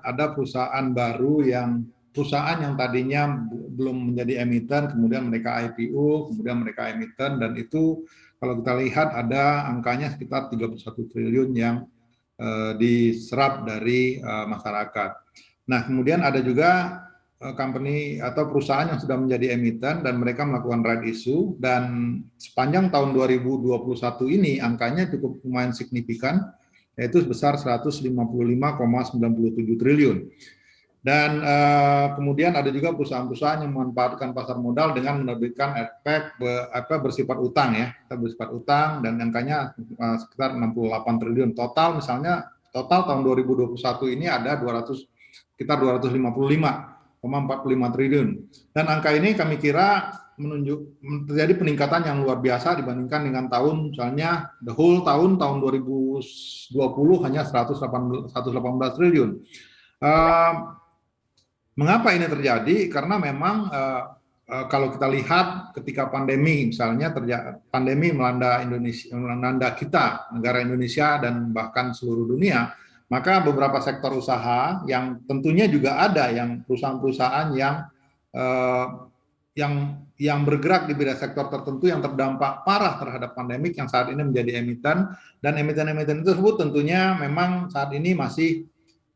ada perusahaan yang tadinya belum menjadi emiten, kemudian mereka IPO, kemudian mereka emiten, dan itu kalau kita lihat ada angkanya sekitar 31 triliun yang diserap dari masyarakat. Nah, kemudian ada juga company atau perusahaan yang sudah menjadi emiten dan mereka melakukan right issue, dan sepanjang tahun 2021 ini angkanya cukup lumayan signifikan, yaitu sebesar 155,97 triliun. Dan kemudian ada juga perusahaan-perusahaan yang memanfaatkan pasar modal dengan menerbitkan efek bersifat utang ya, bersifat utang, dan angkanya sekitar 68 triliun. Total tahun 2021 ini ada sekitar 255,45 triliun. Dan angka ini kami kira terjadi peningkatan yang luar biasa dibandingkan dengan tahun, misalnya the whole tahun 2020 hanya 118 triliun. Mengapa ini terjadi? Karena memang kalau kita lihat ketika pandemi, misalnya pandemi melanda Indonesia, melanda kita, negara Indonesia dan bahkan seluruh dunia, maka beberapa sektor usaha yang tentunya juga ada yang perusahaan-perusahaan yang bergerak di bidang sektor tertentu yang terdampak parah terhadap pandemik yang saat ini menjadi emiten, dan emiten-emiten tersebut tentunya memang saat ini masih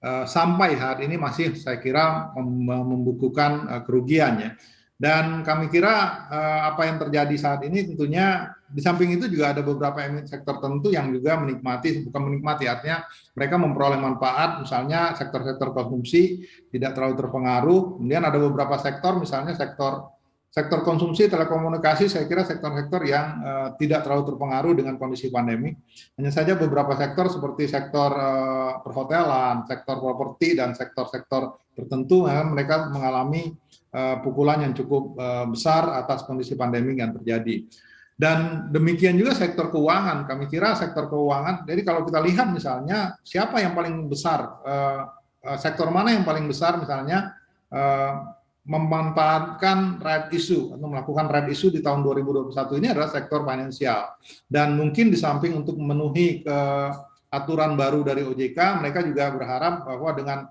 sampai saat ini masih saya kira membukukan kerugian ya. Dan kami kira apa yang terjadi saat ini tentunya di samping itu juga ada beberapa sektor tertentu yang juga bukan menikmati, artinya mereka memperoleh manfaat, misalnya sektor-sektor konsumsi tidak terlalu terpengaruh. Kemudian ada beberapa sektor, misalnya sektor konsumsi, telekomunikasi, saya kira sektor-sektor yang tidak terlalu terpengaruh dengan kondisi pandemi. Hanya saja beberapa sektor seperti sektor perhotelan, sektor properti, dan sektor-sektor tertentu mereka mengalami pukulan yang cukup besar atas kondisi pandemi yang terjadi. Dan demikian juga sektor keuangan. Kami kira sektor keuangan, jadi kalau kita lihat misalnya siapa yang paling besar, sektor mana yang paling besar misalnya memanfaatkan right issue atau melakukan right issue di tahun 2021 ini adalah sektor finansial. Dan mungkin di samping untuk memenuhi aturan baru dari OJK, mereka juga berharap bahwa dengan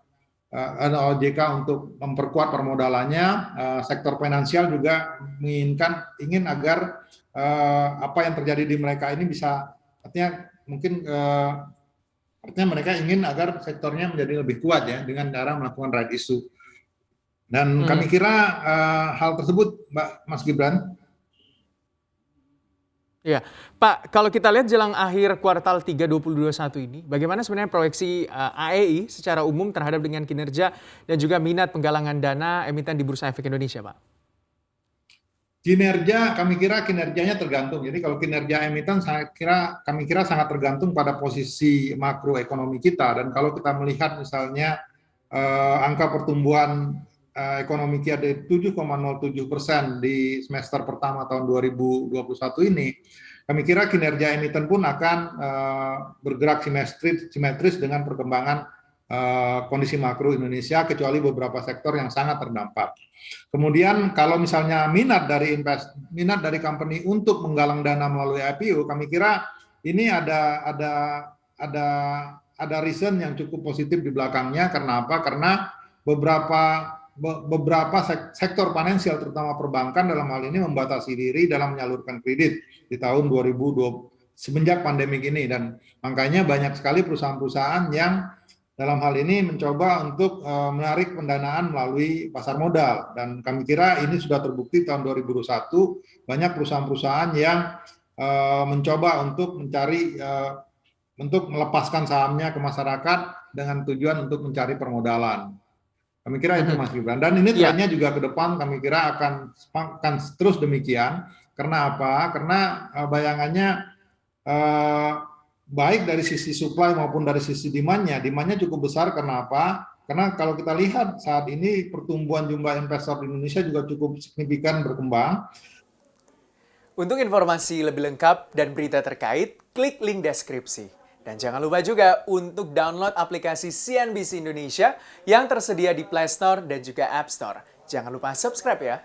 OJK untuk memperkuat permodalannya, sektor finansial juga ingin agar apa yang terjadi di mereka ini bisa, artinya mereka ingin agar sektornya menjadi lebih kuat ya dengan cara melakukan right issue. Dan kami kira hal tersebut, Mas Gibran. Ya, Pak, kalau kita lihat jelang akhir kuartal 3 2021 ini, bagaimana sebenarnya proyeksi AEI secara umum terhadap dengan kinerja dan juga minat penggalangan dana emiten di Bursa Efek Indonesia, Pak? Kami kira kinerjanya tergantung. Jadi kalau kinerja emiten kami kira sangat tergantung pada posisi makroekonomi kita. Dan kalau kita melihat misalnya angka pertumbuhan ekonomi kita di 7,07% di semester pertama tahun 2021 ini, kami kira kinerja emiten pun akan bergerak simetris dengan perkembangan kondisi makro Indonesia, kecuali beberapa sektor yang sangat terdampak. Kemudian kalau misalnya minat dari company untuk menggalang dana melalui IPO, kami kira ini ada reason yang cukup positif di belakangnya. Karena apa? Karena beberapa sektor finansial, terutama perbankan dalam hal ini, membatasi diri dalam menyalurkan kredit di tahun 2020 semenjak pandemik ini, dan makanya banyak sekali perusahaan-perusahaan yang dalam hal ini mencoba untuk menarik pendanaan melalui pasar modal. Dan kami kira ini sudah terbukti tahun 2021 banyak perusahaan-perusahaan yang mencoba untuk untuk melepaskan sahamnya ke masyarakat dengan tujuan untuk mencari permodalan. Kami kira itu, Mas Gibran. Dan ini trennya juga ke depan kami kira akan terus demikian. Karena apa? Karena bayangannya baik dari sisi supply maupun dari sisi demand-nya cukup besar. Karena apa? Karena kalau kita lihat saat ini pertumbuhan jumlah investor di Indonesia juga cukup signifikan berkembang. Untuk informasi lebih lengkap dan berita terkait, klik link deskripsi. Dan jangan lupa juga untuk download aplikasi CNBC Indonesia yang tersedia di Play Store dan juga App Store. Jangan lupa subscribe ya.